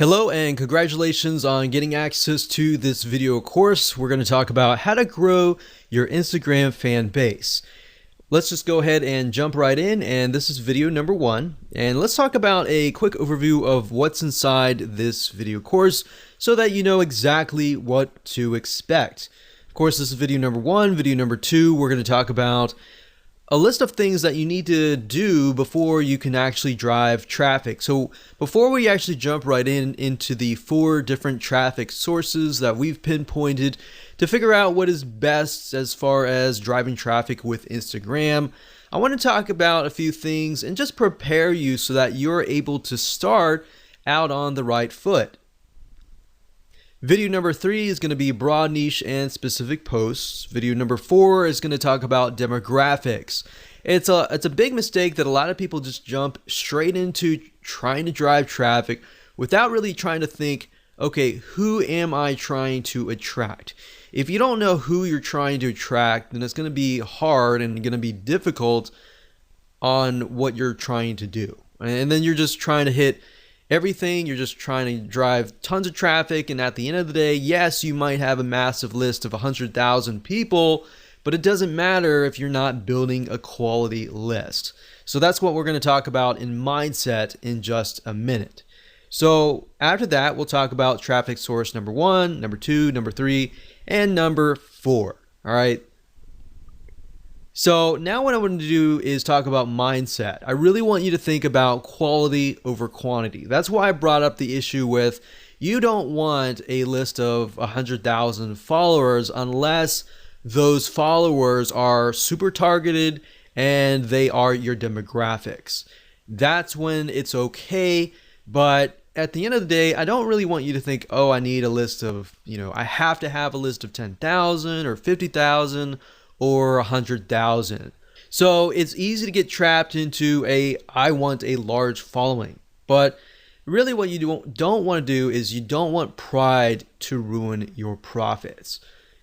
Hello and congratulations on getting access to this video course. We're going to talk about how to grow your Instagram fan base. Let's just go ahead and jump right in, and this is video number 1. And let's talk about a quick overview of what's inside this video course so that you know exactly what to expect. Of course, this is video number 1. Video number 2, we're going to talk about a list of things that you need to do before you can actually drive traffic. So before we actually jump right into the 4 different traffic sources that we've pinpointed to figure out what is best as far as driving traffic with Instagram, I want to talk about a few things and just prepare you so that you're able to start out on the right foot. Video number 3 is going to be broad niche and specific posts. Video number 4 is going to talk about demographics. It's a big mistake that a lot of people just jump straight into trying to drive traffic without really trying to think, okay, who am I trying to attract? If you don't know who you're trying to attract, then it's going to be hard and going to be difficult on what you're trying to do. And then you're just trying to hit everything. You're just trying to drive tons of traffic, and at the end of the day, yes, you might have a massive list of 100,000 people, but it doesn't matter if you're not building a quality list. So that's what we're going to talk about in mindset in just a minute. So after that, we'll talk about traffic source number 1, number 2, number 3, and number 4. All right. So now what I want to do is talk about mindset. I really want you to think about quality over quantity. That's why I brought up the issue with you don't want a list of 100,000 followers unless those followers are super targeted and they are your demographics. That's when it's okay. But at the end of the day, I don't really want you to think, oh, I need a list of, I have to have a list of 10,000 or 50,000 or 100,000. So it's easy to get trapped into I want a large following. But really what you don't want to do is you don't want pride to ruin your profits.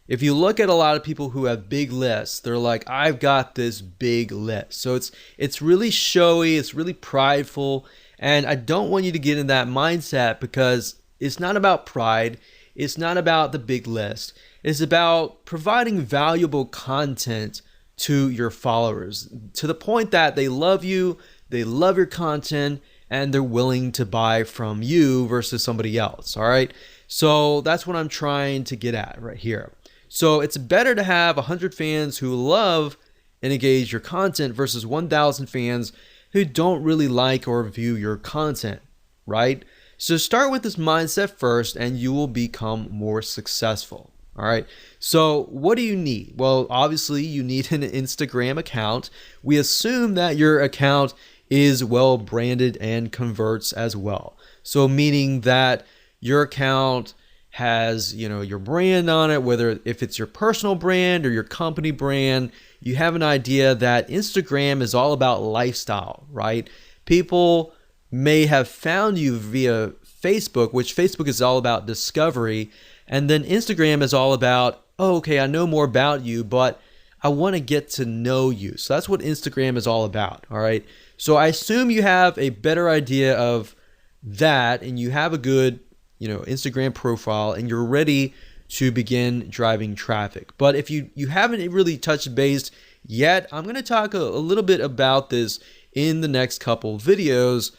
If you look at a lot of people who have big lists, they're like, I've got this big list. So it's really showy, it's really prideful, and I don't want you to get in that mindset because it's not about pride, it's not about the big list. It's about providing valuable content to your followers to the point that they love you, they love your content, and they're willing to buy from you versus somebody else. All right. So that's what I'm trying to get at right here. So it's better to have 100 fans who love and engage your content versus 1,000 fans who don't really like or view your content, right? So start with this mindset first and you will become more successful. All right. So what do you need? Well, obviously you need an Instagram account. We assume that your account is well branded and converts as well. So meaning that your account has, your brand on it, whether if it's your personal brand or your company brand, you have an idea that Instagram is all about lifestyle, right? People may have found you via Facebook, which Facebook is all about discovery. And then Instagram is all about, oh, okay, I know more about you, but I want to get to know you. So that's what Instagram is all about. All right. So I assume you have a better idea of that and you have a good, Instagram profile and you're ready to begin driving traffic. But if you haven't really touched base yet, I'm going to talk a little bit about this in the next couple videos.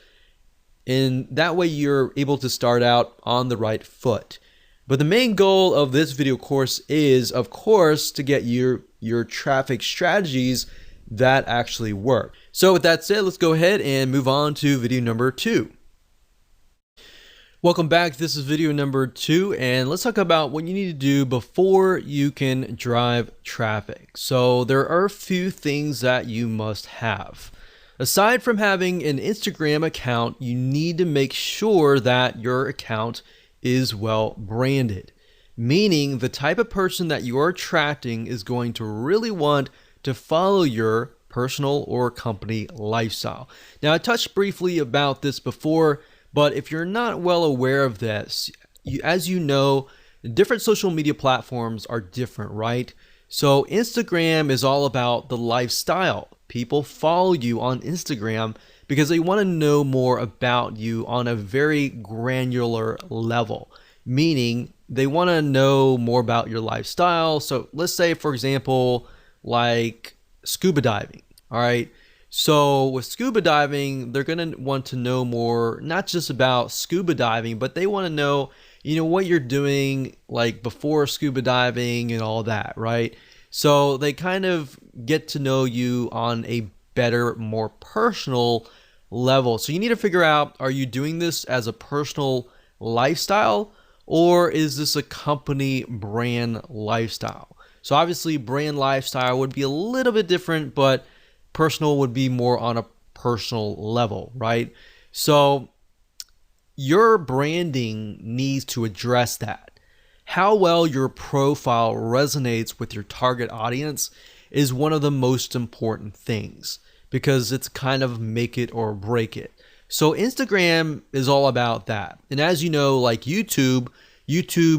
And that way you're able to start out on the right foot. But the main goal of this video course is, of course, to get your traffic strategies that actually work. So with that said, let's go ahead and move on to video number 2. Welcome back. This is video number 2, and let's talk about what you need to do before you can drive traffic. So there are a few things that you must have. Aside from having an Instagram account, you need to make sure that your account is well branded, meaning the type of person that you are attracting is going to really want to follow your personal or company lifestyle. Now, I touched briefly about this before, but if you're not well aware of this, as you know, different social media platforms are different, right? So Instagram is all about the lifestyle. People follow you on Instagram because they want to know more about you on a very granular level, meaning they want to know more about your lifestyle. So let's say, for example, like scuba diving. All right. So with scuba diving, they're going to want to know more, not just about scuba diving, but they want to know, what you're doing like before scuba diving and all that, right? So they kind of get to know you on a better, more personal level. So you need to figure out, are you doing this as a personal lifestyle, or is this a company brand lifestyle? So obviously brand lifestyle would be a little bit different, but personal would be more on a personal level, right? So your branding needs to address that. How well your profile resonates with your target audience is one of the most important things, because it's kind of make it or break it. So Instagram is all about that. And as you know, like YouTube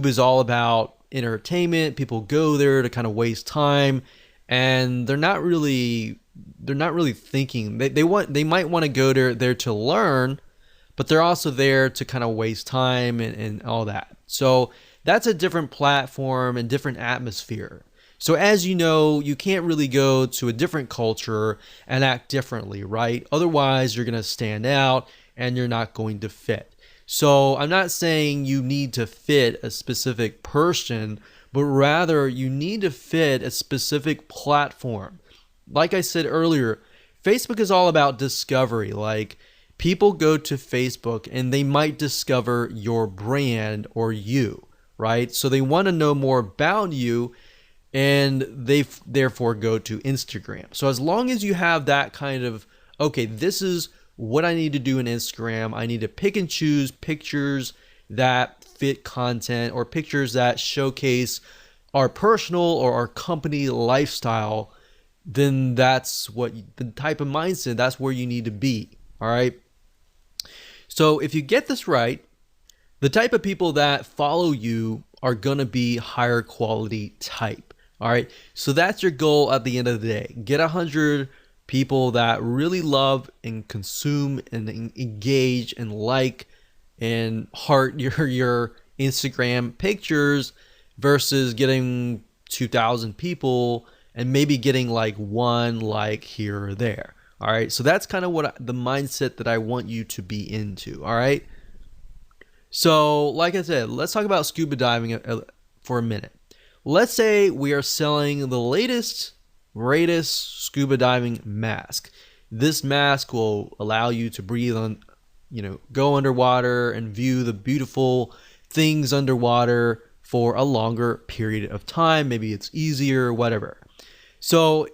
is all about entertainment. People go there to kind of waste time, and they're not really thinking. They might want to go there to learn, but they're also there to kind of waste time and all that. So that's a different platform and different atmosphere. So as you know, you can't really go to a different culture and act differently, right? Otherwise, you're going to stand out and you're not going to fit. So I'm not saying you need to fit a specific person, but rather you need to fit a specific platform. Like I said earlier, Facebook is all about discovery. Like, people go to Facebook and they might discover your brand or you, right? So they want to know more about you, and they therefore go to Instagram. So as long as you have that kind of, okay, this is what I need to do in Instagram. I need to pick and choose pictures that fit content, or pictures that showcase our personal or our company lifestyle, then that's what the type of mindset, that's where you need to be. All right. So if you get this right, the type of people that follow you are going to be higher quality type. All right. So that's your goal at the end of the day. Get 100 people that really love and consume and engage and like and heart your Instagram pictures, versus getting 2,000 people and maybe getting like one like here or there. All right. So that's kind of the mindset that I want you to be into. All right. So like I said, let's talk about scuba diving for a minute. Let's say we are selling the latest, greatest scuba diving mask. This mask will allow you to breathe on, go underwater and view the beautiful things underwater for a longer period of time. Maybe it's easier, whatever. So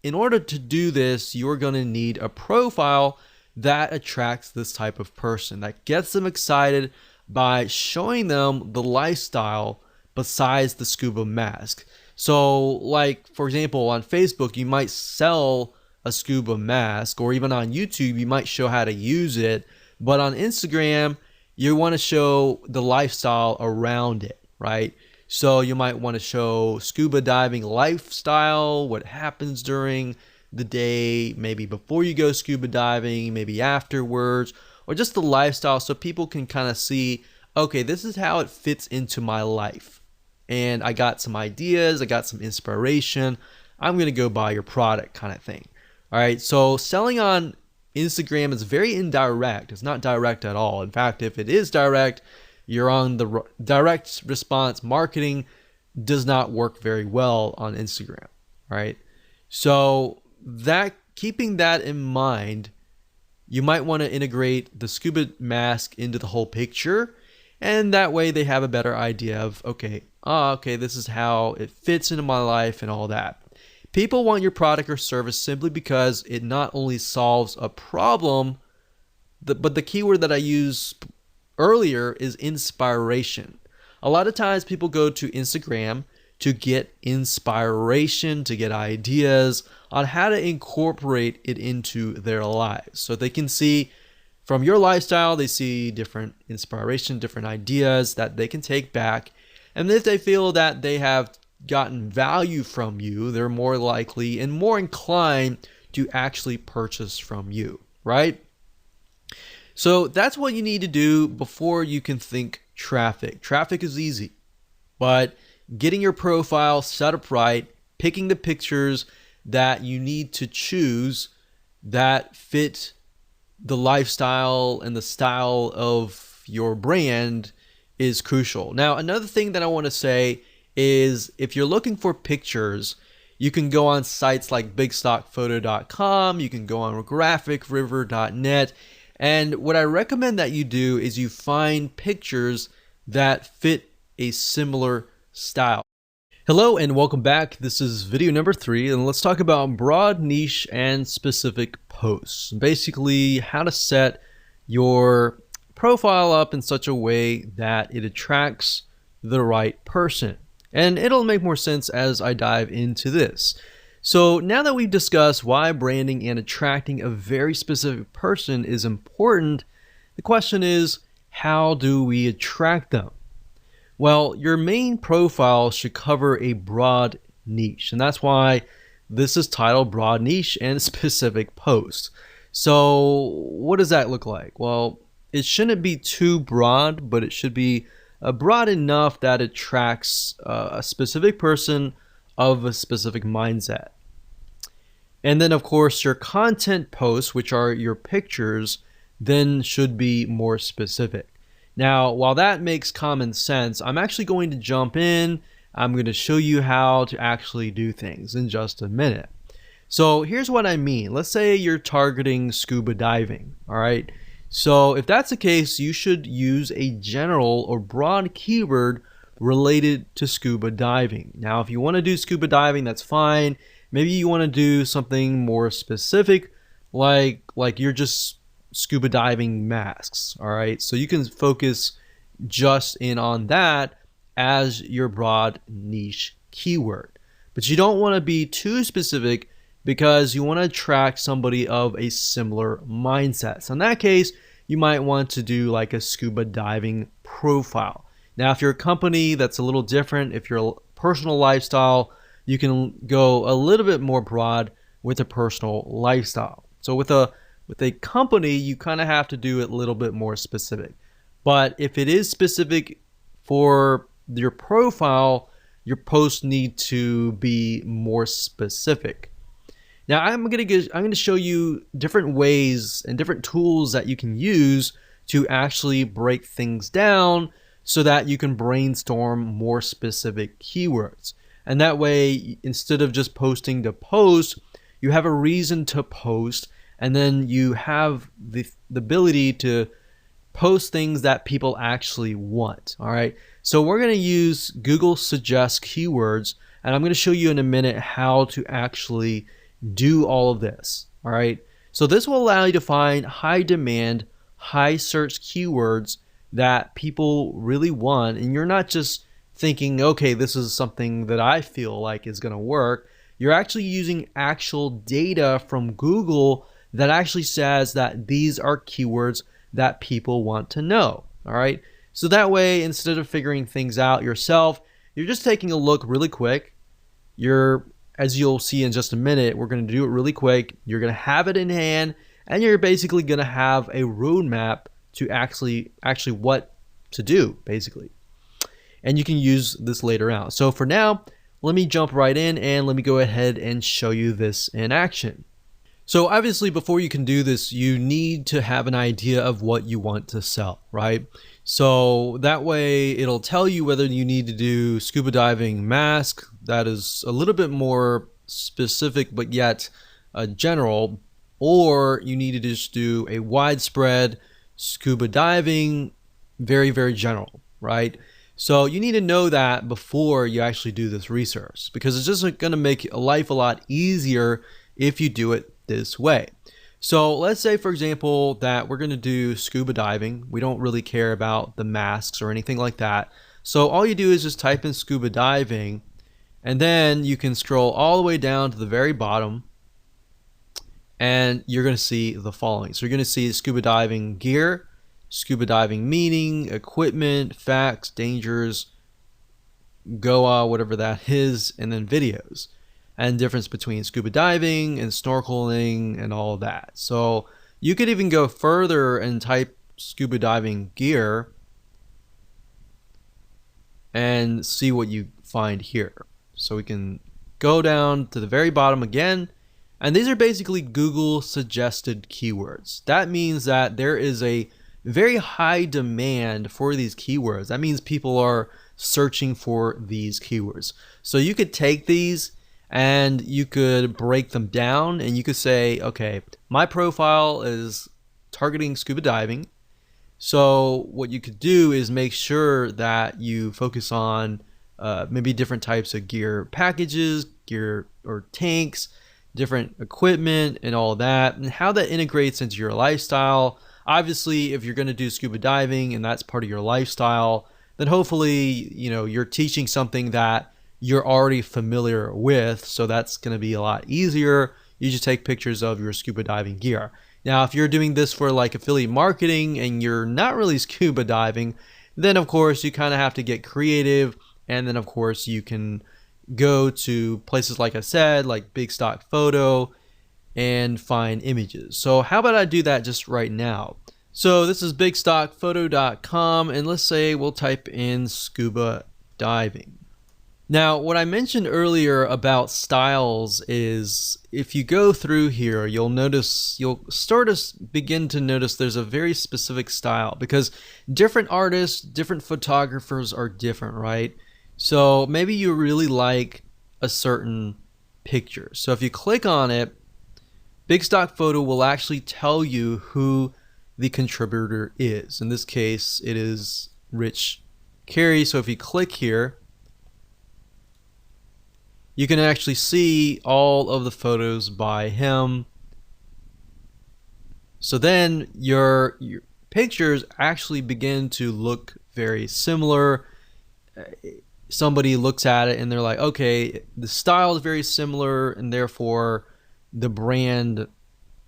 in order to do this, you're going to need a profile that attracts this type of person, that gets them excited by showing them the lifestyle besides the scuba mask. So like, for example, on Facebook, you might sell a scuba mask, or even on YouTube, you might show how to use it. But on Instagram, you want to show the lifestyle around it, right? So you might want to show scuba diving lifestyle, what happens during the day, maybe before you go scuba diving, maybe afterwards, or just the lifestyle, so people can kind of see, okay, this is how it fits into my life. And I got some ideas, I got some inspiration, I'm going to go buy your product, kind of thing. All right, so selling on Instagram is very indirect. It's not direct at all. In fact, if it is direct, you're on the direct response marketing does not work very well on Instagram, right? So keeping that in mind, you might want to integrate the scuba mask into the whole picture, and that way they have a better idea of, okay, this is how it fits into my life and all that. People want your product or service simply because it not only solves a problem, but the keyword that I used earlier is inspiration. A lot of times people go to Instagram to get inspiration, to get ideas on how to incorporate it into their lives. So they can see from your lifestyle, they see different inspiration, different ideas that they can take back. And if they feel that they have gotten value from you, they're more likely and more inclined to actually purchase from you, right? So that's what you need to do before you can think traffic. Traffic is easy, but getting your profile set up right, picking the pictures that you need to choose that fit the lifestyle and the style of your brand is crucial. Now, another thing that I want to say is if you're looking for pictures, you can go on sites like bigstockphoto.com, you can go on graphicriver.net, and what I recommend that you do is you find pictures that fit a similar style. Hello and welcome back. This is video number 3, and let's talk about broad, niche, and specific posts. Basically, how to set your profile up in such a way that it attracts the right person. And it'll make more sense as I dive into this. So now that we've discussed why branding and attracting a very specific person is important, the question is, how do we attract them? Well, your main profile should cover a broad niche, and that's why this is titled Broad Niche and Specific Post. So what does that look like? Well, it shouldn't be too broad, but it should be broad enough that it attracts a specific person of a specific mindset. And then, of course, your content posts, which are your pictures, then should be more specific. Now, while that makes common sense, I'm actually going to jump in. I'm going to show you how to actually do things in just a minute. So here's what I mean. Let's say you're targeting scuba diving, all right? So if that's the case, you should use a general or broad keyword related to scuba diving. Now, if you want to do scuba diving, that's fine. Maybe you want to do something more specific, like you're just scuba diving masks, all right? So you can focus just in on that as your broad niche keyword. But you don't want to be too specific because you want to attract somebody of a similar mindset. So in that case, you might want to do like a scuba diving profile. Now, if you're a company, that's a little different. If you're a personal lifestyle, you can go a little bit more broad with a personal lifestyle. So with a company, you kind of have to do it a little bit more specific. But if it is specific for your profile, your posts need to be more specific. Now, I'm going to show you different ways and different tools that you can use to actually break things down so that you can brainstorm more specific keywords. And that way, instead of just posting to post, you have a reason to post, and then you have the ability to post things that people actually want. All right. So we're going to use Google Suggest Keywords, and I'm going to show you in a minute how to actually do all of this. All right. So this will allow you to find high demand, high search keywords that people really want, and you're not just thinking, okay, this is something that I feel like is going to work. You're actually using actual data from Google that actually says that these are keywords that people want to know. All right. So that way, instead of figuring things out yourself, you're just taking a look really quick. As you'll see in just a minute, we're going to do it really quick. You're going to have it in hand, and you're basically going to have a roadmap to actually what to do, basically. And you can use this later on. So for now, let me jump right in and let me go ahead and show you this in action. So obviously, before you can do this, you need to have an idea of what you want to sell, right? So that way it'll tell you whether you need to do scuba diving mask that is a little bit more specific but yet general, or you need to just do a widespread scuba diving, very, very general, right? So you need to know that before you actually do this research, because it's just going to make life a lot easier if you do it this way. So let's say, for example, that we're going to do scuba diving. We don't really care about the masks or anything like that. So all you do is just type in scuba diving, and then you can scroll all the way down to the very bottom, and you're going to see the following. So you're going to see scuba diving gear, scuba diving meaning, equipment, facts, dangers, Goa, whatever that is, and then videos, and difference between scuba diving and snorkeling and all of that. So You could even go further and type scuba diving gear and see what you find here. So we can go down to the very bottom again, and these are basically Google suggested keywords. That means that there is a very high demand for these keywords. That means people are searching for these keywords. So you could take these and you could break them down, and you could say, okay, my profile is targeting scuba diving. So what you could do is make sure that you focus on maybe different types of gear packages, gear or tanks, different equipment and all that, and how that integrates into your lifestyle. Obviously, if you're going to do scuba diving and that's part of your lifestyle, then hopefully, you're teaching something that you're already familiar with. So that's going to be a lot easier. You just take pictures of your scuba diving gear. Now, if you're doing this for like affiliate marketing and you're not really scuba diving, then of course you kind of have to get creative. And then of course you can go to places like I said, like Big Stock Photo, and find images. So how about I do that just right now? So this is bigstockphoto.com, and let's say we'll type in scuba diving. Now, what I mentioned earlier about styles is if you go through here, you'll start to begin to notice there's a very specific style, because different artists, different photographers are different, right? So maybe you really like a certain picture. So if you click on it, Big Stock Photo will actually tell you who the contributor is. In this case, it is Rich Carey. So if you click here, you can actually see all of the photos by him. So then your pictures actually begin to look very similar. Somebody looks at it and they're like, okay, the style is very similar and therefore the brand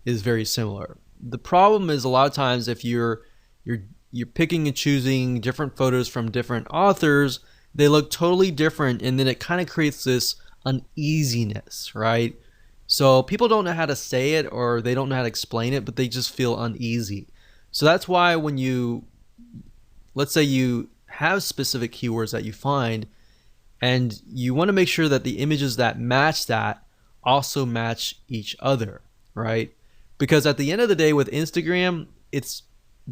is very similar. The problem is a lot of times if you're picking and choosing different photos from different authors, they look totally different, and then it kind of creates this uneasiness, right? So people don't know how to say it, or they don't know how to explain it, but they just feel uneasy. So that's why when let's say you have specific keywords that you find, and you want to make sure that the images that match that also match each other, right? Because at the end of the day with Instagram, it's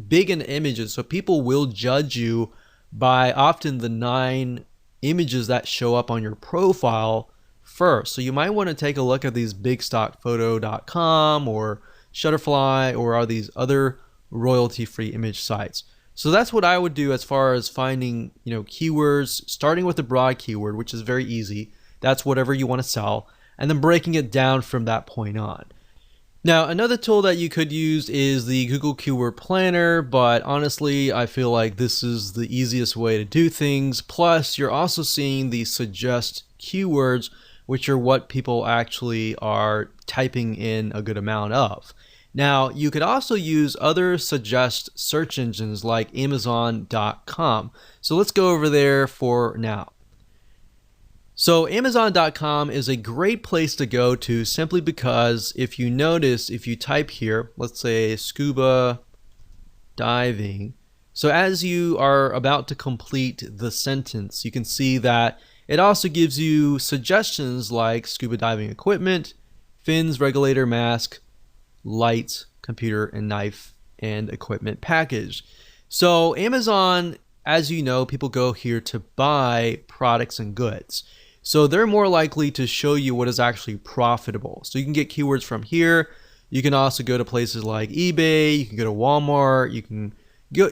big in images, so people will judge you by often the 9 images that show up on your profile first. So you might want to take a look at these bigstockphoto.com or Shutterfly or these other royalty-free image sites. So that's what I would do as far as finding, keywords, starting with the broad keyword, which is very easy. That's whatever you want to sell, and then breaking it down from that point on. Now, another tool that you could use is the Google Keyword Planner, but honestly, I feel like this is the easiest way to do things. Plus, you're also seeing the suggest keywords, which are what people actually are typing in a good amount of. Now, you could also use other suggest search engines like Amazon.com. So let's go over there for now. So Amazon.com is a great place to go to simply because if you notice, if you type here, let's say scuba diving. So as you are about to complete the sentence, you can see that it also gives you suggestions like scuba diving equipment, fins, regulator, mask, lights, computer, and knife and equipment package. So Amazon, as you know, people go here to buy products and goods. So they're more likely to show you what is actually profitable. So you can get keywords from here. You can also go to places like eBay. You can go to Walmart. You can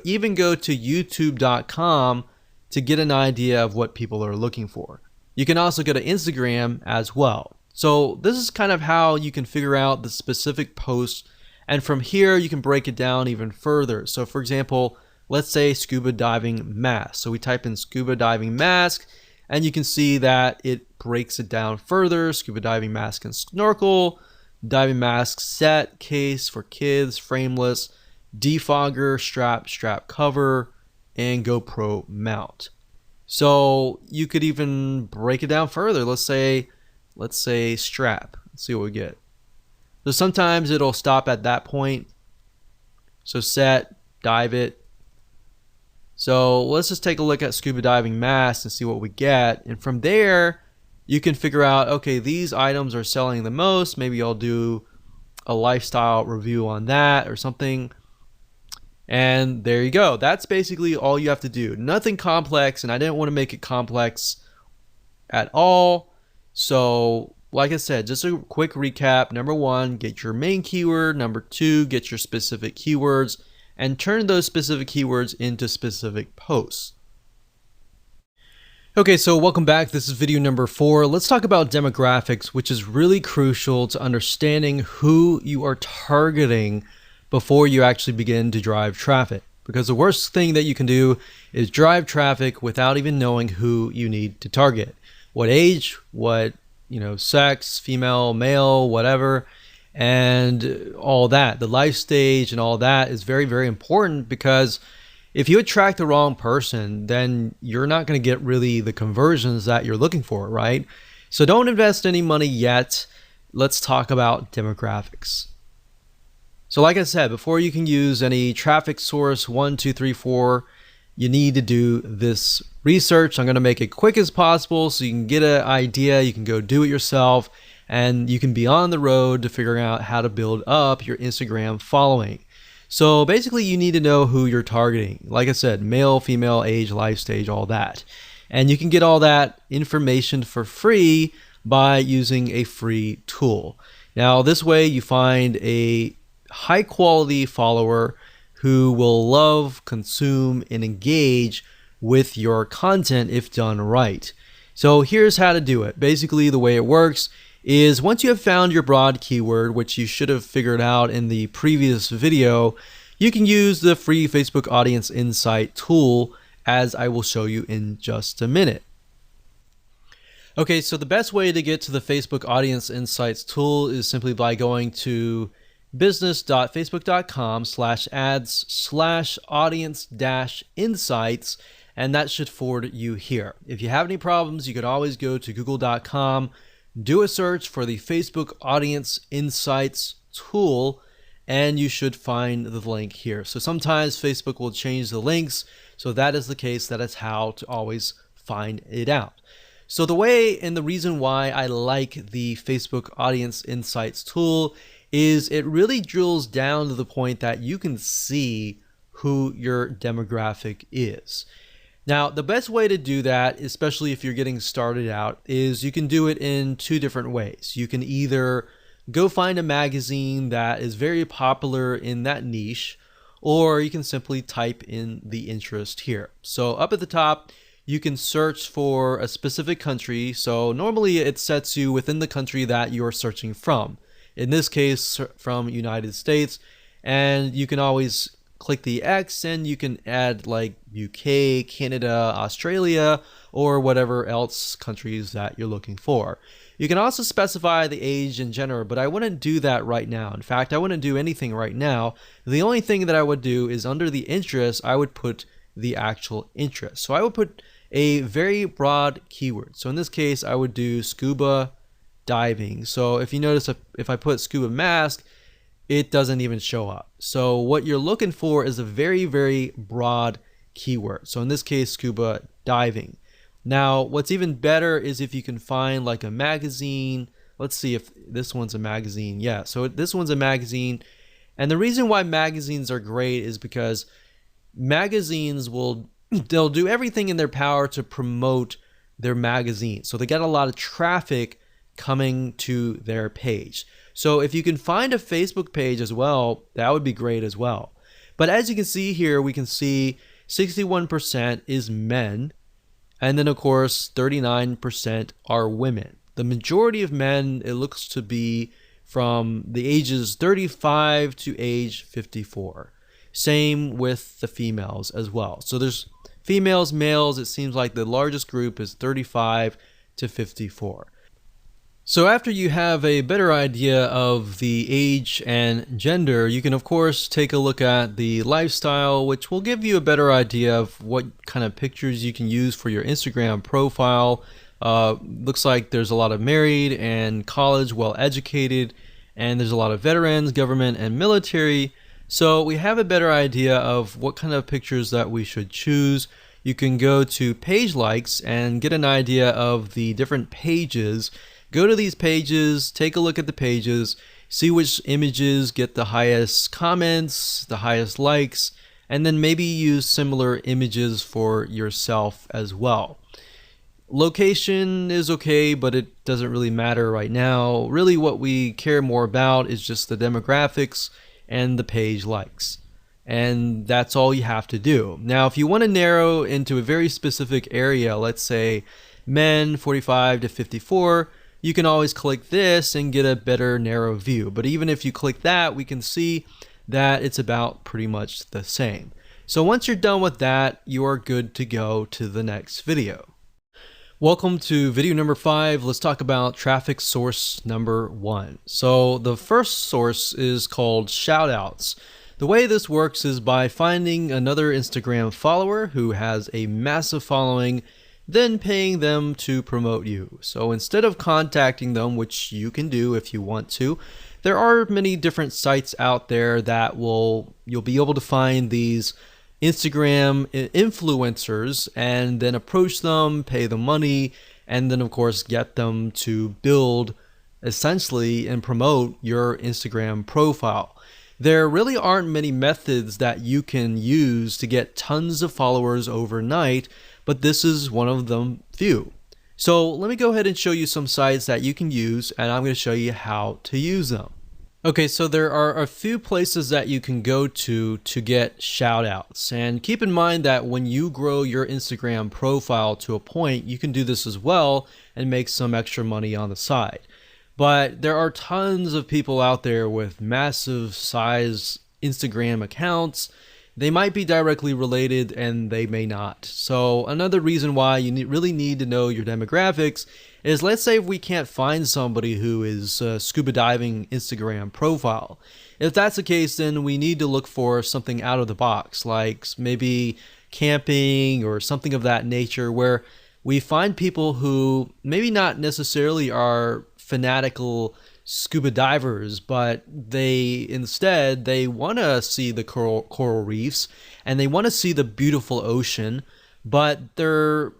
even go to YouTube.com to get an idea of what people are looking for. You can also go to Instagram as well. So this is kind of how you can figure out the specific posts. And from here, you can break it down even further. So for example, let's say scuba diving mask. So we type in scuba diving mask, and you can see that it breaks it down further. Scuba diving mask and snorkel, diving mask set, case for kids, frameless, defogger, strap cover, and GoPro mount. So you could even break it down further. Let's say strap. Let's see what we get. So sometimes it'll stop at that point, So set, dive it. So let's just take a look at scuba diving masks and see what we get. And from there, you can figure out, okay, these items are selling the most. Maybe I'll do a lifestyle review on that or something. And there you go. That's basically all you have to do. Nothing complex, and I didn't want to make it complex at all. So like I said, just a quick recap. Number one, get your main keyword. Number two, get your specific keywords and turn those specific keywords into specific posts. Okay, so welcome back. This is video number 4. Let's talk about demographics, which is really crucial to understanding who you are targeting before you actually begin to drive traffic. Because the worst thing that you can do is drive traffic without even knowing who you need to target. What age, what, sex, female, male, whatever, and all that. The life stage and all that is very, very important, because if you attract the wrong person, then you're not going to get really the conversions that you're looking for, right? So don't invest any money yet. Let's talk about demographics. So like I said, before you can use any traffic source 1, 2, 3, 4, you need to do this research. I'm going to make it quick as possible so you can get an idea. You can go do it yourself, and you can be on the road to figuring out how to build up your Instagram following. So basically, you need to know who you're targeting. Like I said, male, female, age, life stage, all that. And you can get all that information for free by using a free tool. Now, this way you find a high quality follower who will love, consume, and engage with your content if done right. So here's how to do it. Basically, the way it works is once you have found your broad keyword, which you should have figured out in the previous video, you can use the free Facebook Audience Insight tool, as I will show you in just a minute. Okay, so the best way to get to the Facebook Audience Insights tool is simply by going to business.facebook.com/ads/audience-insights, and that should forward you here. If you have any problems, you could always go to google.com, do a search for the Facebook Audience Insights tool, and you should find the link here. So sometimes Facebook will change the links, so that is the case. That is how to always find it out. So the way and the reason why I like the Facebook Audience Insights tool is it really drills down to the point that you can see who your demographic is. Now, the best way to do that, especially if you're getting started out, is you can do it in two different ways. You can either go find a magazine that is very popular in that niche, or you can simply type in the interest here. So up at the top, you can search for a specific country. So normally it sets you within the country that you're searching from. In this case, from United States, and you can always click the X and you can add like UK, Canada, Australia, or whatever else countries that you're looking for. You can also specify the age and gender, but I wouldn't do that right now. In fact, I wouldn't do anything right now. The only thing that I would do is under the interest, I would put the actual interest. So I would put a very broad keyword. So in this case, I would do scuba diving. So if you notice, if I put scuba mask, it doesn't even show up. So what you're looking for is a very, very broad keyword. So in this case, scuba diving. Now, what's even better is if you can find like a magazine. Let's see if this one's a magazine. Yeah, so this one's a magazine. And the reason why magazines are great is because magazines they'll do everything in their power to promote their magazine. So they get a lot of traffic coming to their page. So if you can find a Facebook page as well, that would be great as well. But as you can see here, we can see 61% is men. And then of course, 39% are women. The majority of men, it looks to be from the ages 35 to age 54. Same with the females as well. So there's females, males, it seems like the largest group is 35 to 54. So after you have a better idea of the age and gender, you can of course take a look at the lifestyle, which will give you a better idea of what kind of pictures you can use for your Instagram profile. Looks like there's a lot of married and college, well educated, and there's a lot of veterans, government, and military. So we have a better idea of what kind of pictures that we should choose. You can go to page likes and get an idea of the different pages. Go to these pages, take a look at the pages, see which images get the highest comments, the highest likes, and then maybe use similar images for yourself as well. Location is okay, but it doesn't really matter right now. Really what we care more about is just the demographics and the page likes. And that's all you have to do. Now, if you want to narrow into a very specific area, let's say men 45 to 54, you can always click this and get a better narrow view. But even if you click that, we can see that it's about pretty much the same. So once you're done with that, you are good to go to the next video. Welcome to video number 5. Let's talk about traffic source number 1. So the first source is called shoutouts. The way this works is by finding another Instagram follower who has a massive following, then paying them to promote you. So instead of contacting them, which you can do if you want to, there are many different sites out there that you'll be able to find these Instagram influencers and then approach them, pay them money, and then of course get them to build essentially and promote your Instagram profile. There really aren't many methods that you can use to get tons of followers overnight, but this is one of them few. So let me go ahead and show you some sites that you can use, and I'm going to show you how to use them. Okay, so there are a few places that you can go to get shoutouts. And keep in mind that when you grow your Instagram profile to a point, you can do this as well and make some extra money on the side. But there are tons of people out there with massive size Instagram accounts. They might be directly related and they may not. So another reason why you really need to know your demographics is, let's say if we can't find somebody who is a scuba diving Instagram profile. If that's the case, then we need to look for something out of the box, like maybe camping or something of that nature, where we find people who maybe not necessarily are fanatical scuba divers, but they want to see the coral reefs and they want to see the beautiful ocean, but they're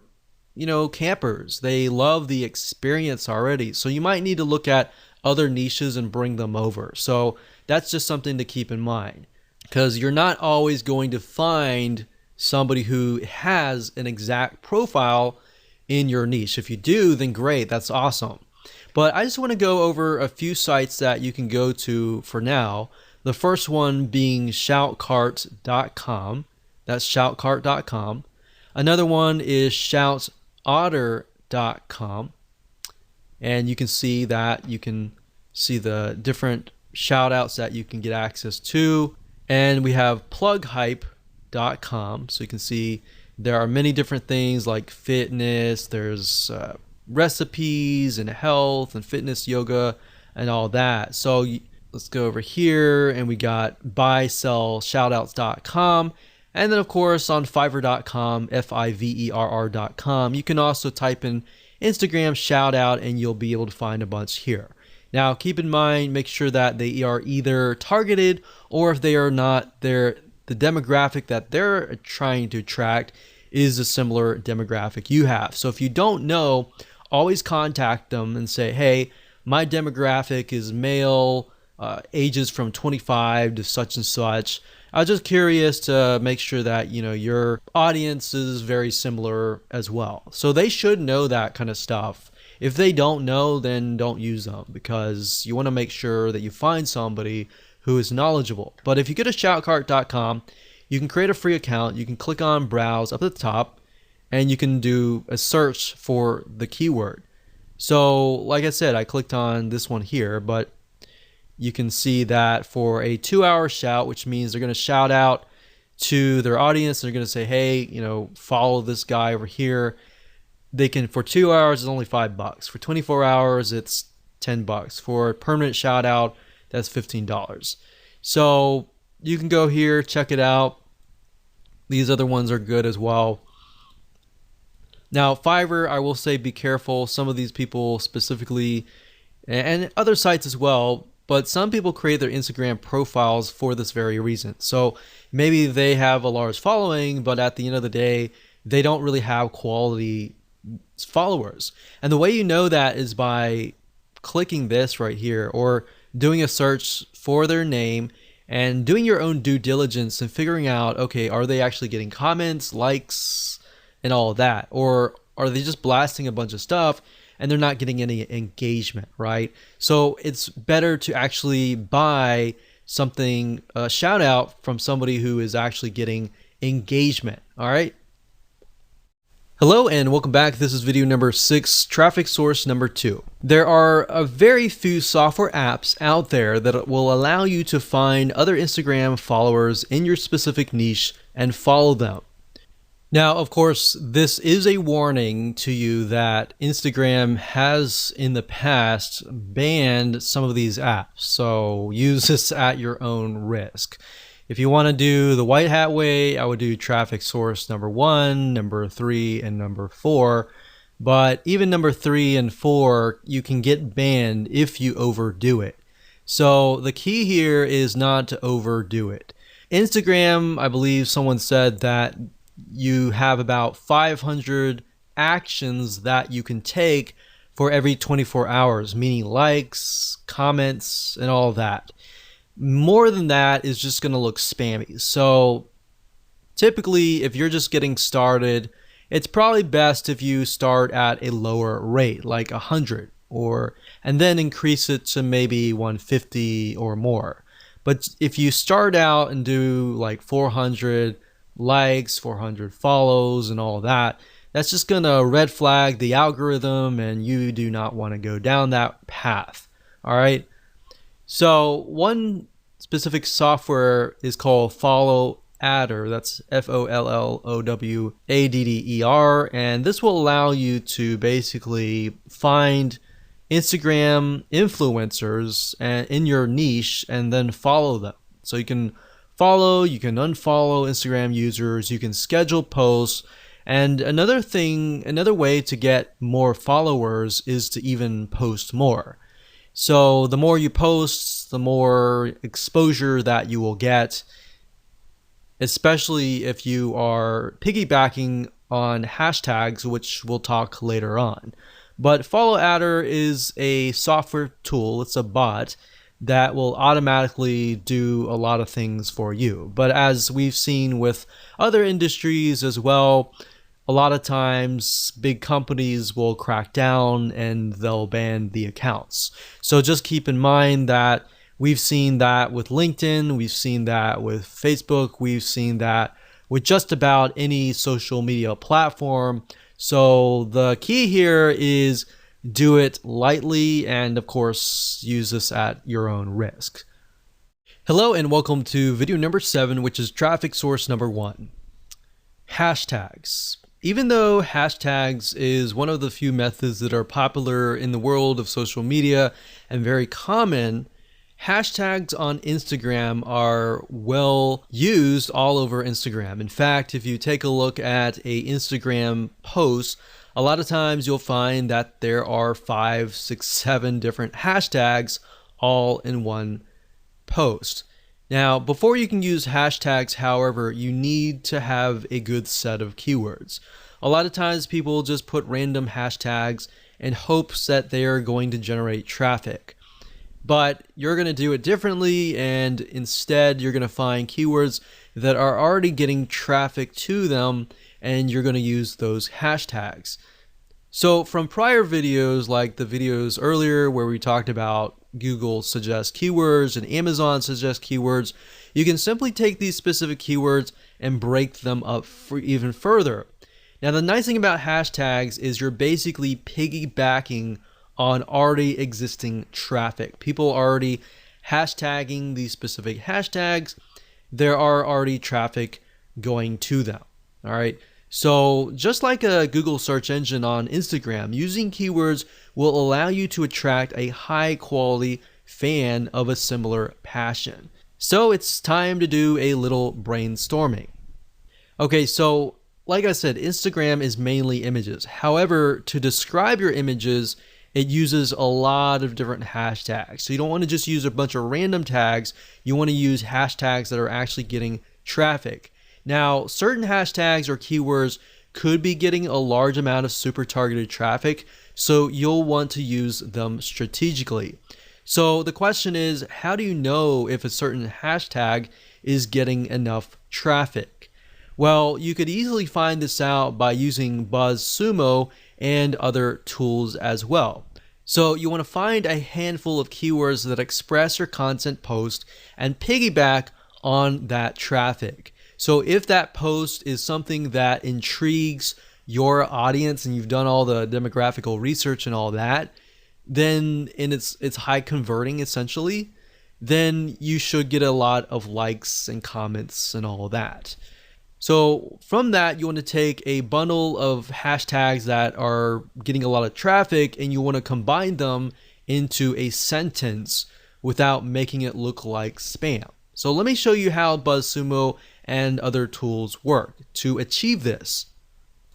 campers. They love the experience already. So you might need to look at other niches and bring them over. So that's just something to keep in mind, because you're not always going to find somebody who has an exact profile in your niche. If you do, then great, that's awesome. But I just want to go over a few sites that you can go to for now. The first one being shoutcart.com. That's shoutcart.com. Another one is shoutotter.com. And you can see that you can see the different shout outs that you can get access to. And we have plughype.com. So you can see there are many different things like fitness, there's recipes and health and fitness, yoga, and all that. So let's go over here and we got buysellshoutouts.com. And then of course on fiverr.com, fiverr.com, you can also type in Instagram shoutout and you'll be able to find a bunch here. Now keep in mind, make sure that they are either targeted, or if they are not, the demographic that they're trying to attract is a similar demographic you have. So if you don't know, always contact them and say, hey, my demographic is male, ages from 25 to such and such. I was just curious to make sure that your audience is very similar as well. So they should know that kind of stuff. If they don't know, then don't use them, because you want to make sure that you find somebody who is knowledgeable. But if you go to shoutcart.com, you can create a free account. You can click on browse up at the top, and you can do a search for the keyword. So like I said, I clicked on this one here, but you can see that for a 2-hour shout, which means they're going to shout out to their audience. They're going to say, hey, follow this guy over here. They can, for 2 hours, it's only $5. For 24 hours, it's $10. For a permanent shout out, that's $15. So you can go here, check it out. These other ones are good as well. Now, Fiverr, I will say be careful. Some of these people specifically, and other sites as well, but some people create their Instagram profiles for this very reason. So maybe they have a large following, but at the end of the day, they don't really have quality followers. And the way you know that is by clicking this right here or doing a search for their name and doing your own due diligence and figuring out, okay, are they actually getting comments, likes, and all of that? Or are they just blasting a bunch of stuff and they're not getting any engagement, right? So it's better to actually buy something, a shout out from somebody who is actually getting engagement, all right? Hello and welcome back. This is video number 6, traffic source number 2. There are a very few software apps out there that will allow you to find other Instagram followers in your specific niche and follow them. Now, of course, this is a warning to you that Instagram has in the past banned some of these apps, so use this at your own risk. If you want to do the white hat way, I would do traffic source number 1, number 3, and number 4. But even number 3 and 4, you can get banned if you overdo it. So the key here is not to overdo it. Instagram, I believe someone said that you have about 500 actions that you can take for every 24 hours, meaning likes, comments, and all that. More than that is just going to look spammy. So typically, if you're just getting started, it's probably best if you start at a lower rate, like 100, and then increase it to maybe 150 or more. But if you start out and do like 400 likes, 400 follows, and all that, that's just going to red flag the algorithm, and you do not want to go down that path. All right. So one specific software is called Follow Adder. That's FOLLOWADDER, and this will allow you to basically find Instagram influencers in your niche and then follow them. So you can follow, you can unfollow Instagram users, you can schedule posts, and another way to get more followers is to even post more. So the more you post, the more exposure that you will get, especially if you are piggybacking on hashtags, which we'll talk later on. But Follow Adder is a software tool, it's a bot that will automatically do a lot of things for you. But as we've seen with other industries as well, a lot of times big companies will crack down and they'll ban the accounts. So just keep in mind that we've seen that with LinkedIn, we've seen that with Facebook, we've seen that with just about any social media platform. So the key here is do it lightly and of course use this at your own risk. Hello and welcome to video number 7, which is traffic source number 1. Hashtags. Even though hashtags is one of the few methods that are popular in the world of social media and very common, hashtags on Instagram are well used all over Instagram. In fact, if you take a look at a Instagram post, a lot of times you'll find that there are 5, 6, 7 different hashtags all in one post. Now, before you can use hashtags, however, you need to have a good set of keywords. A lot of times people just put random hashtags in hopes that they are going to generate traffic. But you're going to do it differently, and instead you're going to find keywords that are already getting traffic to them, and you're going to use those hashtags. So from prior videos, like the videos earlier where we talked about Google suggest keywords and Amazon suggest keywords, you can simply take these specific keywords and break them up for even further. Now, the nice thing about hashtags is you're basically piggybacking on already existing traffic. People are already hashtagging these specific hashtags. There are already traffic going to them. All right. So just like a Google search engine on Instagram, using keywords will allow you to attract a high quality fan of a similar passion. So it's time to do a little brainstorming. Okay, so like I said, Instagram is mainly images. However, to describe your images, it uses a lot of different hashtags. So you don't want to just use a bunch of random tags. You want to use hashtags that are actually getting traffic. Now, certain hashtags or keywords could be getting a large amount of super targeted traffic, so you'll want to use them strategically. So the question is, how do you know if a certain hashtag is getting enough traffic? Well, you could easily find this out by using BuzzSumo and other tools as well. So you want to find a handful of keywords that express your content post and piggyback on that traffic. So if that post is something that intrigues your audience and you've done all the demographical research and all that, then it's high converting essentially, then you should get a lot of likes and comments and all that. So from that, you want to take a bundle of hashtags that are getting a lot of traffic and you want to combine them into a sentence without making it look like spam. So let me show you how BuzzSumo and other tools work to achieve this.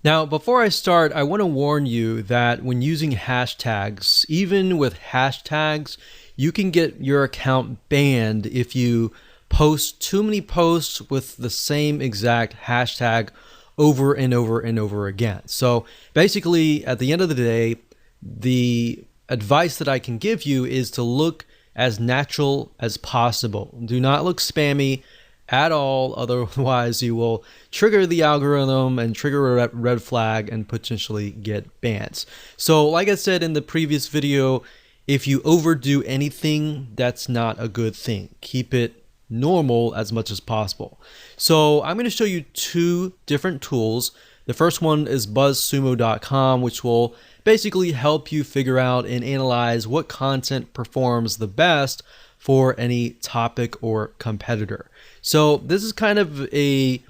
Now, before I start, I want to warn you that when using hashtags, even with hashtags, you can get your account banned if you post too many posts with the same exact hashtag over and over and over again. So basically, at the end of the day, the advice that I can give you is to look as natural as possible. Do not look spammy at all, otherwise you will trigger the algorithm and trigger a red flag and potentially get bans. So like I said in the previous video, if you overdo anything, that's not a good thing. Keep it normal as much as possible. So I'm going to show you two different tools. The first one is buzzsumo.com, which will basically help you figure out and analyze what content performs the best for any topic or competitor. So this is kind of a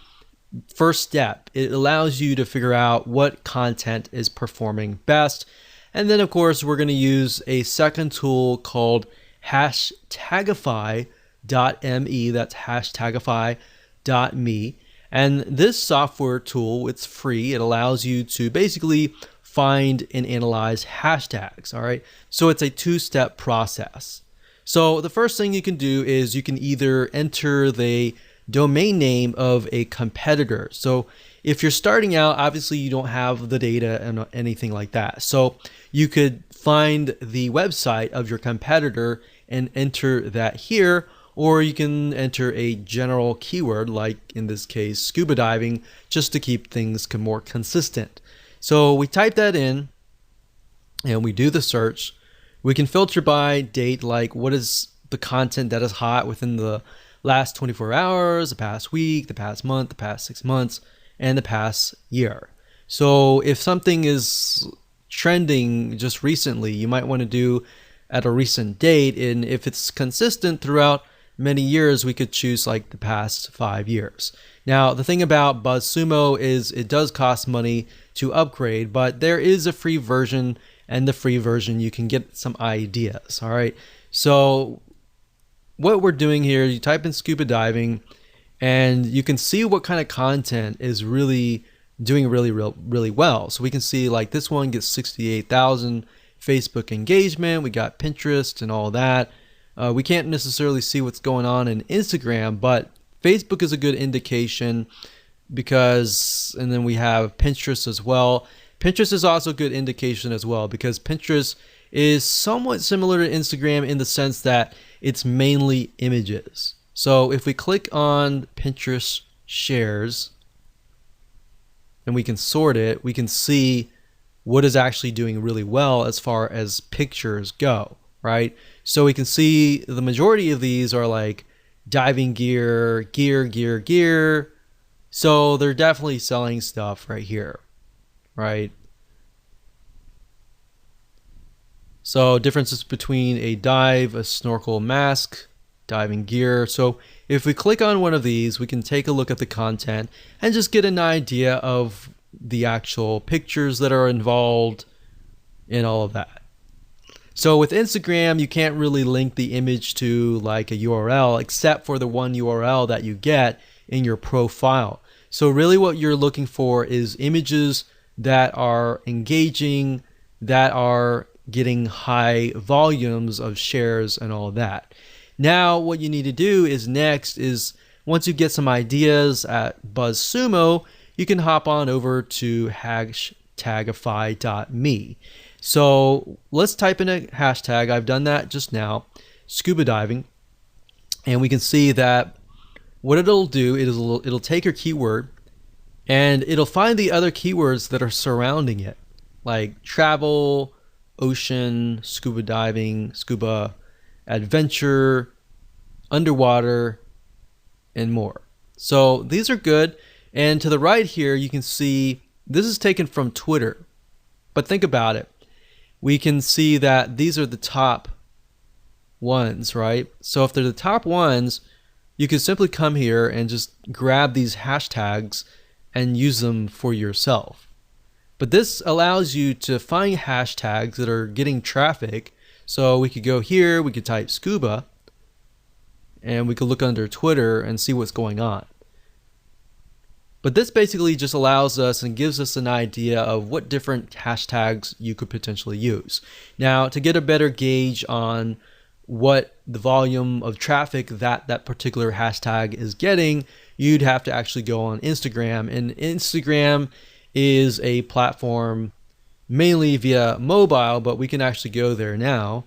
first step. It allows you to figure out what content is performing best. And then of course, we're going to use a second tool called Hashtagify.me. That's Hashtagify.me. And this software tool, it's free. It allows you to basically find and analyze hashtags. All right. So it's a two-step process. So the first thing you can do is you can either enter the domain name of a competitor. So if you're starting out, obviously you don't have the data and anything like that. So you could find the website of your competitor and enter that here, or you can enter a general keyword, like in this case, scuba diving, just to keep things more consistent. So we type that in and we do the search. We can filter by date, like what is the content that is hot within the last 24 hours, the past week, the past month, the past 6 months, and the past year. So if something is trending just recently, you might want to do at a recent date. And if it's consistent throughout many years, we could choose like the past 5 years. Now, the thing about BuzzSumo is it does cost money to upgrade, but there is a free version, and the free version you can get some ideas. All right. So what we're doing here, you type in scuba diving and you can see what kind of content is really doing really well. So we can see like this one gets 68,000 Facebook engagement. We got Pinterest and all that. We can't necessarily see what's going on in Instagram, but Facebook is a good indication because, and then we have Pinterest as well. Pinterest is also a good indication as well because Pinterest is somewhat similar to Instagram in the sense that it's mainly images. So if we click on Pinterest shares and we can sort it, we can see what is actually doing really well as far as pictures go, right? So we can see the majority of these are like diving gear. So they're definitely selling stuff right here, right? So differences between a dive, a snorkel mask, diving gear. So if we click on one of these, we can take a look at the content and just get an idea of the actual pictures that are involved in all of that. So with Instagram, you can't really link the image to like a URL except for the one URL that you get in your profile. So really what you're looking for is images that are engaging, that are getting high volumes of shares and all of that. Now what you need to do is next is once you get some ideas at BuzzSumo, you can hop on over to hashtagify.me. So let's type in a hashtag. I've done that just now, scuba diving, and we can see that what it'll do is it'll take your keyword and it'll find the other keywords that are surrounding it, like travel, ocean, scuba diving, scuba adventure, underwater, and more. So these are good. And to the right here, you can see this is taken from Twitter. But think about it. We can see that these are the top ones, right? So if they're the top ones, you can simply come here and just grab these hashtags and use them for yourself. But this allows you to find hashtags that are getting traffic. So we could go here, we could type scuba, and we could look under Twitter and see what's going on. But this basically just allows us and gives us an idea of what different hashtags you could potentially use. Now, to get a better gauge on what the volume of traffic that particular hashtag is getting, you'd have to actually go on Instagram. And Instagram is a platform mainly via mobile, but we can actually go there now.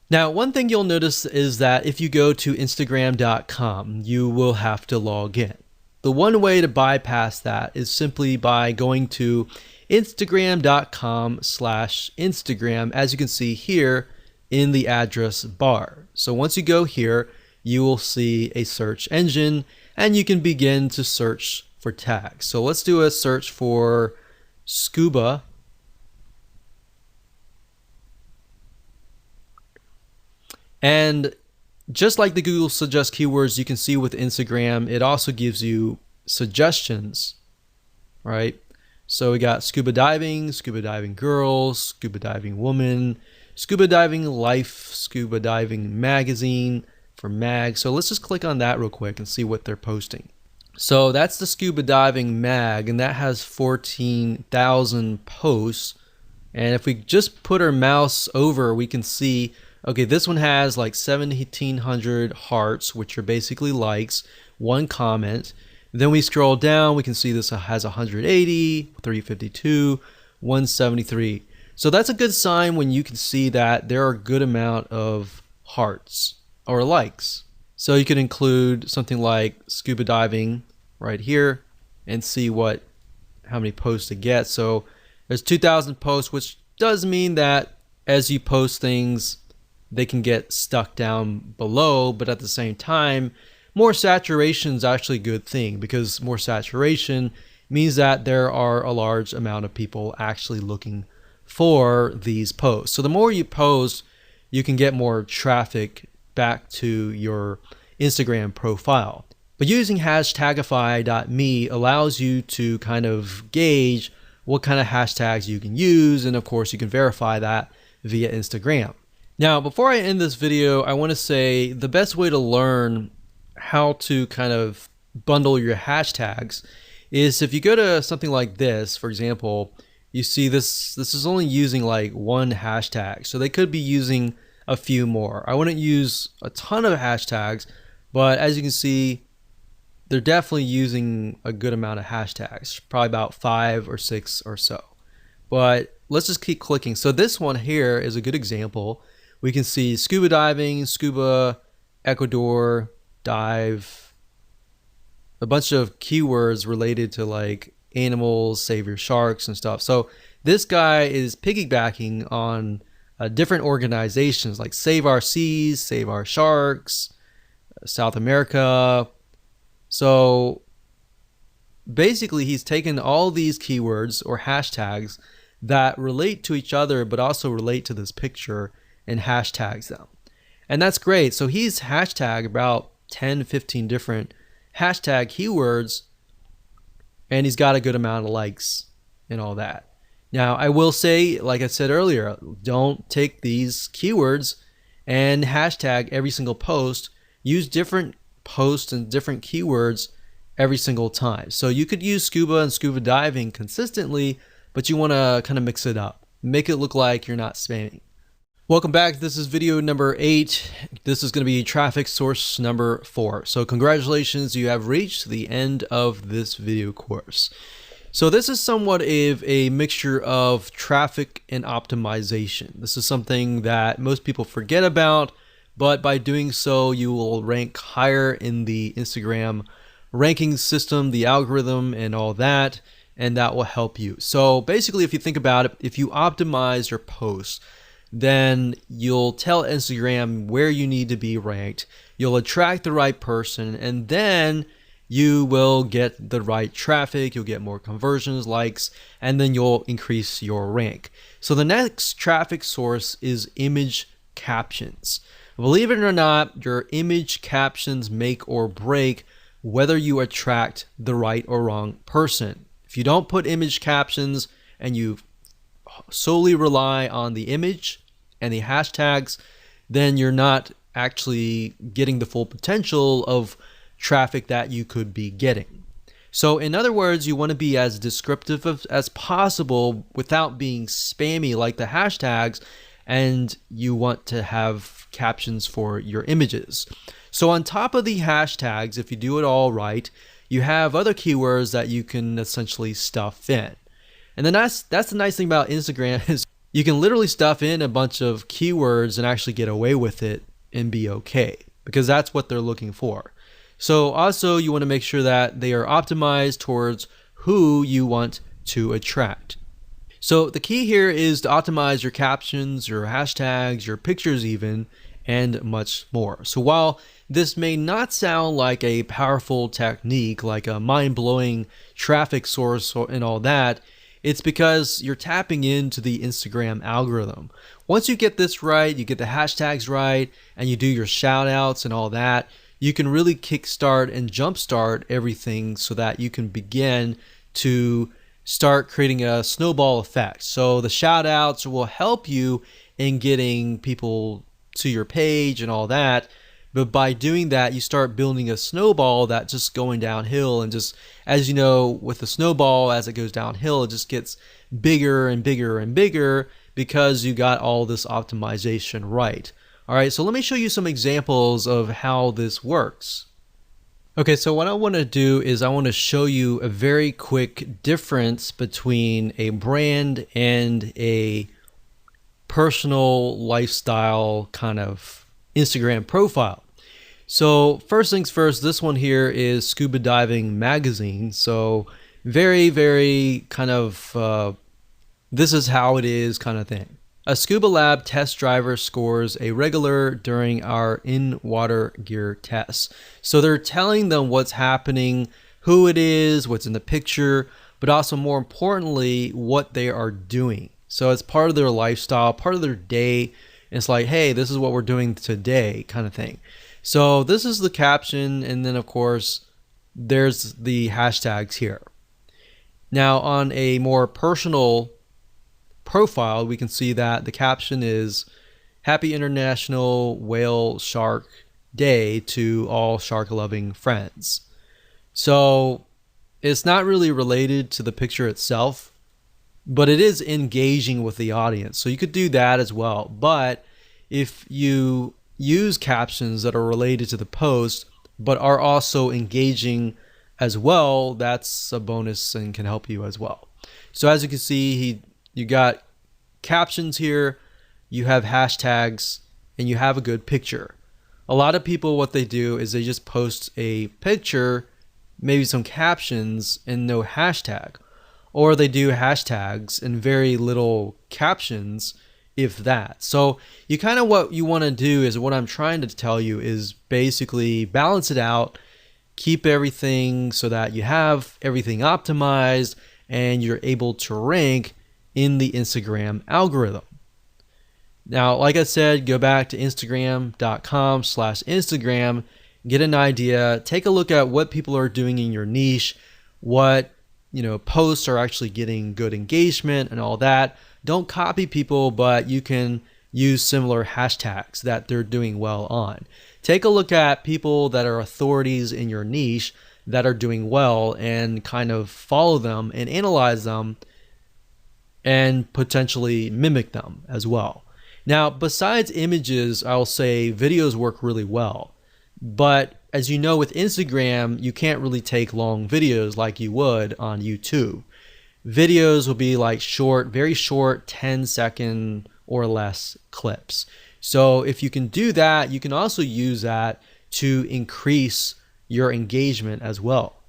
Now, one thing you'll notice is that if you go to Instagram.com, you will have to log in. The one way to bypass that is simply by going to Instagram.com/Instagram, as you can see here in the address bar. So once you go here, you will see a search engine and you can begin to search for tags. So let's do a search for scuba. And just like the Google Suggest Keywords, you can see with Instagram, it also gives you suggestions, right? So we got scuba diving girl, scuba diving woman, scuba diving life, scuba diving magazine for mag. So let's just click on that real quick and see what they're posting. So that's the scuba diving mag, and that has 14,000 posts. And if we just put our mouse over, we can see, okay, this one has like 1,700 hearts, which are basically likes, one comment. Then we scroll down, we can see this has 180, 352, 173. So that's a good sign when you can see that there are a good amount of hearts or likes. So you could include something like scuba diving right here and see how many posts it gets. So there's 2,000 posts, which does mean that as you post things, they can get stuck down below, but at the same time, more saturation is actually a good thing, because more saturation means that there are a large amount of people actually looking for these posts. So the more you post, you can get more traffic back to your Instagram profile. But using hashtagify.me allows you to kind of gauge what kind of hashtags you can use, and of course you can verify that via Instagram. Now, before I end this video, I want to say the best way to learn how to kind of bundle your hashtags is if you go to something like this. For example, you see this is only using like one hashtag, so they could be using a few more. I wouldn't use a ton of hashtags, but as you can see, they're definitely using a good amount of hashtags, probably about 5 or 6 or so. But let's just keep clicking. So this one here is a good example. We can see scuba diving, scuba, Ecuador, dive, a bunch of keywords related to like animals, save your sharks and stuff. So this guy is piggybacking on different organizations like Save Our Seas, Save Our Sharks, South America. So basically he's taken all these keywords or hashtags that relate to each other but also relate to this picture and hashtags them. And that's great. So he's hashtagged about 10, 15 different hashtag keywords, and he's got a good amount of likes and all that. Now, I will say, like I said earlier, don't take these keywords and hashtag every single post. Use different posts and different keywords every single time. So you could use scuba and scuba diving consistently, but you want to kind of mix it up. Make it look like you're not spamming. Welcome back. This is video number 8. This is going to be traffic source number 4. So congratulations, you have reached the end of this video course. So this is somewhat of a mixture of traffic and optimization. This is something that most people forget about, but by doing so, you will rank higher in the Instagram ranking system, the algorithm, and all that, and that will help you. So basically, if you think about it, if you optimize your posts, then you'll tell Instagram where you need to be ranked. You'll attract the right person, and then you will get the right traffic. You'll get more conversions, likes, and then you'll increase your rank. So the next traffic source is image captions. Believe it or not, your image captions make or break whether you attract the right or wrong person. If you don't put image captions and you solely rely on the image and the hashtags, then you're not actually getting the full potential of traffic that you could be getting. So in other words, you want to be as descriptive as possible without being spammy like the hashtags, and you want to have captions for your images. So on top of the hashtags, if you do it all right, you have other keywords that you can essentially stuff in. And then that's the nice thing about Instagram is you can literally stuff in a bunch of keywords and actually get away with it and be okay, because that's what they're looking for. So also you want to make sure that they are optimized towards who you want to attract. So the key here is to optimize your captions, your hashtags, your pictures even, and much more. So while this may not sound like a powerful technique, like a mind-blowing traffic source and all that, it's because you're tapping into the Instagram algorithm. Once you get this right, you get the hashtags right, and you do your shout outs and all that, you can really kickstart and jumpstart everything so that you can begin to start creating a snowball effect. So the shout outs will help you in getting people to your page and all that. But by doing that, you start building a snowball that's just going downhill. And just, as you know, with the snowball, as it goes downhill, it just gets bigger and bigger and bigger because you got all this optimization right. All right, so let me show you some examples of how this works. Okay, so what I want to do is I want to show you a very quick difference between a brand and a personal lifestyle kind of Instagram profile. So first things first, this one here is Scuba Diving Magazine. So very, very kind of this is how it is kind of thing. A Scuba Lab test driver scores a regular during our in-water gear tests. So they're telling them what's happening, who it is, what's in the picture, but also more importantly, what they are doing. So it's part of their lifestyle, part of their day. It's like, hey, this is what we're doing today kind of thing. So this is the caption, and then of course, there's the hashtags here. Now on a more personal profile, we can see that the caption is Happy International Whale Shark Day to all shark-loving friends. So it's not really related to the picture itself, but it is engaging with the audience. So you could do that as well. But if you use captions that are related to the post, but are also engaging as well, that's a bonus and can help you as well. So as you can see, you got captions here, you have hashtags, and you have a good picture. A lot of people, what they do is they just post a picture, maybe some captions, and no hashtag. Or they do hashtags and very little captions, if that. So you kind of, what you want to do is, what I'm trying to tell you is basically balance it out, keep everything so that you have everything optimized and you're able to rank in the Instagram algorithm. Now, like I said, go back to instagram.com/Instagram, get an idea, take a look at what people are doing in your niche, what posts are actually getting good engagement and all that. Don't copy people, but you can use similar hashtags that they're doing well on. Take a look at people that are authorities in your niche that are doing well and kind of follow them and analyze them and potentially mimic them as well. Now, besides images, I'll say videos work really well. But as you know, with Instagram, you can't really take long videos like you would on YouTube. Videos will be like short, very short, 10-second or less clips. So if you can do that, you can also use that to increase your engagement as well.